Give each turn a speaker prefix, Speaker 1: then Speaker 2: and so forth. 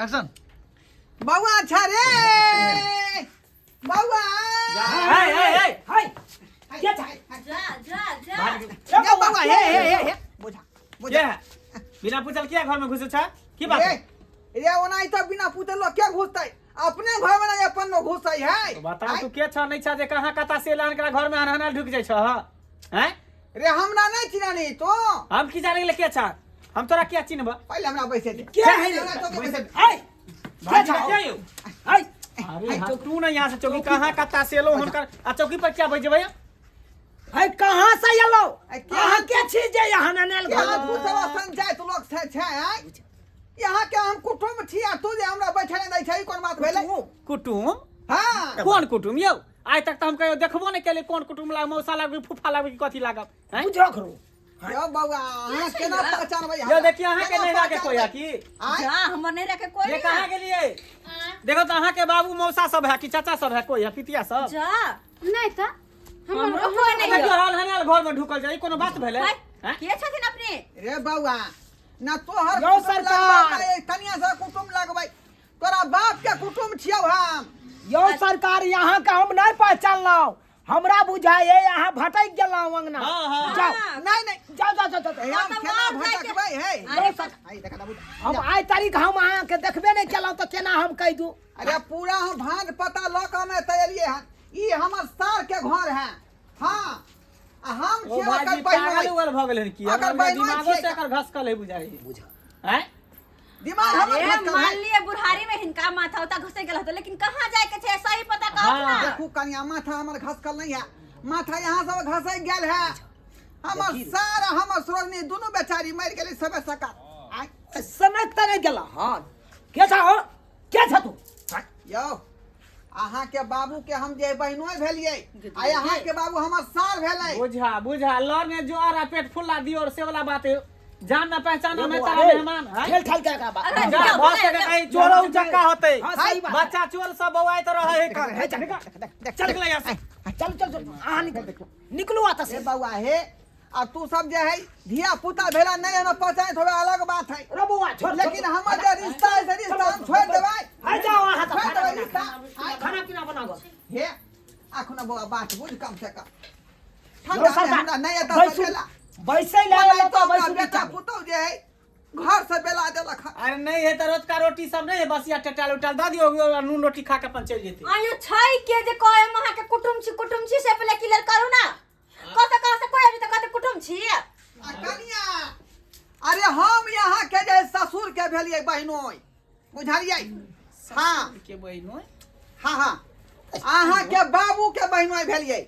Speaker 1: Action
Speaker 2: बउआ अच्छा रे बउआ
Speaker 3: क्या जा
Speaker 2: जा बउआ हे बुझा बुझा
Speaker 1: बिना पूछल क्या घर में घुसे छा की बात है
Speaker 2: रे ओनाई त बिना पूछल क्या घुसतै अपने घर में नहीं अपन में घुसै है
Speaker 1: तो बता तू के छा नहीं छा जे कहां कता से लान के घर में हनहना ढुक जाय छ हैं
Speaker 2: रे हमरा नहीं चिनानी तो
Speaker 1: हम की जाने ले के छा हम तोरा क्या चिन्हबा
Speaker 2: पहले हमरा बैसे दे
Speaker 3: क्या है हाय
Speaker 1: क्या छा क्या यो हाय अरे हाँ, तू ना यहाँ से चौकी कहां कता से लो हुनकर आ चौकी पर क्या बजे भैया
Speaker 3: हाय कहां से आलो
Speaker 2: क्या
Speaker 3: कहां के चीज है यहाँ ननेल
Speaker 2: क्या
Speaker 3: घर
Speaker 2: घुसवा संचायत लोग छै यहाँ के हम कुटुम छिया तू जे हमरा बैठले नहीं छै कोन बात भेलै
Speaker 1: कुटुम
Speaker 2: हां
Speaker 1: कौन कुटुम यो आज तक तो हम कहियो देखबो नहीं केले कौन कुटुम लाग मौसा लाग फूफा लाग कथी लागब हैं
Speaker 3: बुझो करो
Speaker 2: यो बउआ हां केना पहचानबै
Speaker 1: यो देखिए अहाँ के नहीं रखे कोई है की
Speaker 4: जा हमर नहीं रखे कोई
Speaker 1: ये कहाँ के लिए देखो तो अहाँ के बाबू मौसा सब है कि चाचा सब है कोई है पितिया सब
Speaker 4: जा
Speaker 5: नहीं था
Speaker 4: हमर कोई नहीं
Speaker 1: देखियो
Speaker 4: है
Speaker 1: हाल हनाल घर में ढुकल जाई कोनो बात भेले हैं
Speaker 4: के छथिन अपने
Speaker 2: रे बउआ ना तोहर
Speaker 3: यो सरकार।
Speaker 2: कनिया से कुटुम लगबै तोरा बाप के कुटुम छियौ हम
Speaker 3: यो सरकार यहाँ का हम नहीं पहचानलो हमरा बुझाए यहाँ भटक गेलौ अंगना
Speaker 1: हां हां
Speaker 3: जाओ
Speaker 2: नहीं
Speaker 3: जाओ
Speaker 2: हम केना भटकबै है
Speaker 3: यो सर
Speaker 2: आई देखा दबू
Speaker 3: हम आई तारीख हम अहाँ के देखबे नहीं केलौ तो केना हम कह दू
Speaker 2: अरे पूरा हम भांज पता ल के में तैयारिए हैं ई हमर सार के घर है हां आ हम
Speaker 1: ओ
Speaker 2: छियौ
Speaker 1: भाजी
Speaker 2: कर
Speaker 1: पागल
Speaker 2: पहिने
Speaker 1: उगल भ गेलै की
Speaker 2: अगर
Speaker 1: अगर
Speaker 2: बहिनो
Speaker 1: दिमागो
Speaker 2: छियै
Speaker 1: से एकर घसकल है बुझाई हैं
Speaker 2: दिमाग हमर
Speaker 4: अरे
Speaker 2: भटकल
Speaker 4: मान
Speaker 2: है
Speaker 4: लिए बुढ़ारी में हिनका माथा उता घुसे गेल होतो लेकिन कहां जाए के छे सही पता कहू
Speaker 1: हाँ।
Speaker 4: ना
Speaker 2: देखू कनिया माथा हमर घसकल नहीं है माथा यहाँ सब घसै गेल है हमर सार हमर सुरगनी दोनों बेचारी मर गेलै सबे सका आई
Speaker 3: समय तक नहीं गेला हां के छ हो के छ तू
Speaker 2: यो अहाँ के बाबू के हम जे बहिनोय भेलियै आ अहाँ के बाबू हमर सार भेलै
Speaker 1: बुझा लर ने जोर आ पेट फुला दियो और से वाला बात है जान ना पहचान में तारा मेहमान हैं
Speaker 3: खेल खेल के का बात
Speaker 4: अरे
Speaker 1: जा
Speaker 4: जाओ,
Speaker 1: बस के कहीं चोरौ चक्का होते
Speaker 3: हाँ, सही बात।
Speaker 1: बच्चा चोर सब बवाई तो रहे कर
Speaker 3: है चल
Speaker 1: चल के यहाँ से
Speaker 3: चल आ निकलो आता
Speaker 2: ए
Speaker 3: से
Speaker 2: बउआ हे आ तू सब जे है धिया पुता भेला नहीं है ना पहचान थोड़ा अलग बात है
Speaker 3: रे बुआ छोड़
Speaker 2: लेकिन हमर जे रिश्ता है से रिश्ता हम छोड़ देबै
Speaker 3: आ जाओ वहां
Speaker 2: छोड़ देबै
Speaker 3: तक
Speaker 2: रिश्ता
Speaker 3: खाना पीना बनाओ
Speaker 2: हे आखुना बउआ बात बुझ कम से कम
Speaker 3: लो
Speaker 2: ठंडा में हमरा नहीं आता
Speaker 3: बैसू
Speaker 2: सकेला
Speaker 3: बैसे ले
Speaker 2: नहीं
Speaker 3: लो
Speaker 2: तो
Speaker 3: तो
Speaker 2: हमरा
Speaker 3: बैसू
Speaker 2: बेटा पुतौ जे है घर से बेला देलक है।
Speaker 1: अरे नहीं है तो रोज का रोटी सब नहीं है बस या टटाल उटाल दा दियो और नून रोटी खा के अपन चल जेते
Speaker 4: आयो छई के जे कहे महा के कुटुम छी से पहले क्लियर करू ना कह से कोई अभी तक कहते कुटुम छी
Speaker 2: आ कनिया अरे हम यहाँ के जे ससुर के भेलियै बहिनोय बुझलियै हाँ
Speaker 1: के बहिनो
Speaker 2: हाँ हाँ अहाँ के बाबू के बहिनोय भेलियै